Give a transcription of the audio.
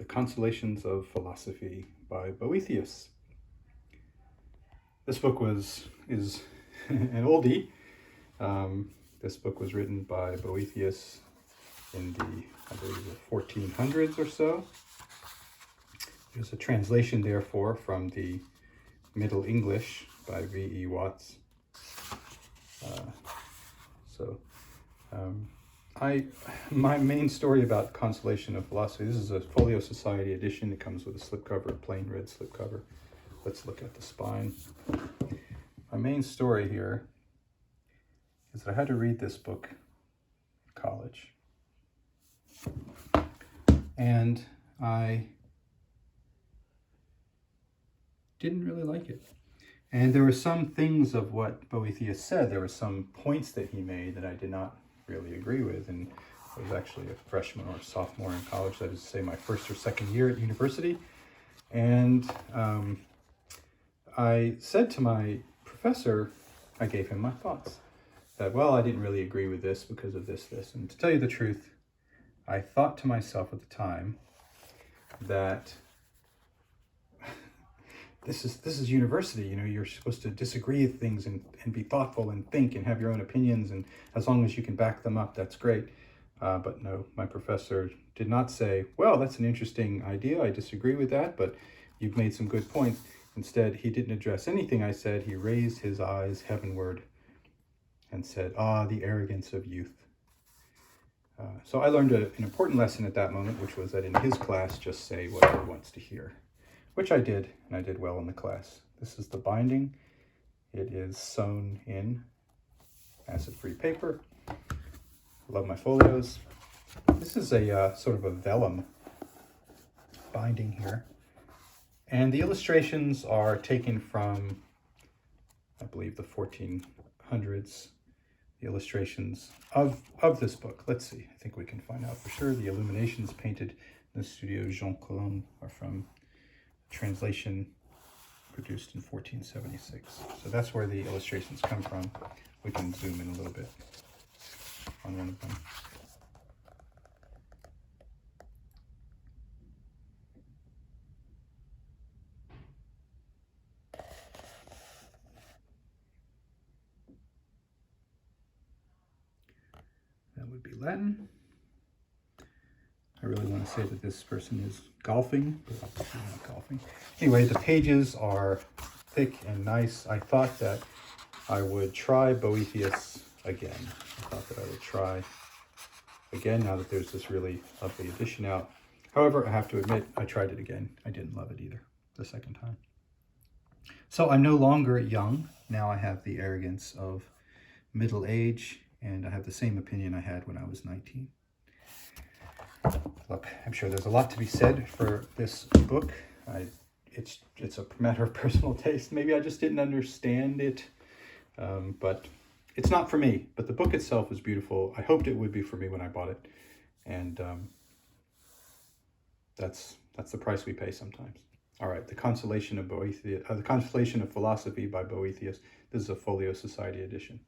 The Consolations of Philosophy by Boethius. This book is an oldie. This book was written by Boethius in the, I believe, the 1400s or so. There's a translation, therefore, from the Middle English by V.E. Watts. My main story about Consolation of Philosophy, this is a Folio Society edition. It comes with a slipcover, a plain red slipcover. Let's look at the spine. My main story here is that I had to read this book in college. And I didn't really like it. And there were some things of what Boethius said. There were some points that he made that I did not really agree with. And I was actually a freshman or a sophomore in college, that is to say my first or second year at university. And I said to my professor, I gave him my thoughts, that, well, I didn't really agree with this because of this. And to tell you the truth, I thought to myself at the time that this is university. You know, you're supposed to disagree with things and be thoughtful and think and have your own opinions, and as long as you can back them up, that's great. But no, my professor did not say, well, that's an interesting idea, I disagree with that, but you've made some good points. Instead, he didn't address anything I said. He raised his eyes heavenward and said, "Ah, the arrogance of youth." So I learned an important lesson at that moment, which was that in his class, just say whatever he wants to hear. Which I did, and I did well in the class. This is the binding. It is sewn in acid-free paper. I love my folios. This is a sort of a vellum binding here. And the illustrations are taken from, I believe, the 1400s. The illustrations of this book. Let's see, I think we can find out for sure. The illuminations painted in the studio Jean Cologne are from translation produced in 1476. So that's where the illustrations come from. We can zoom in a little bit on one of them. That would be Latin. I really want to say that this person is golfing, but obviously not golfing. Anyway, the pages are thick and nice. I thought that I would try Boethius again. I thought that I would try again now that there's this really lovely edition out. However, I have to admit, I tried it again. I didn't love it either the second time. So I'm no longer young. Now I have the arrogance of middle age, and I have the same opinion I had when I was 19. Look, I'm sure there's a lot to be said for this book. It's a matter of personal taste. Maybe I just didn't understand it, but it's not for me. But the book itself is beautiful. I hoped it would be for me when I bought it, and that's the price we pay sometimes. All right, the Consolation of Philosophy by Boethius. This is a Folio Society edition.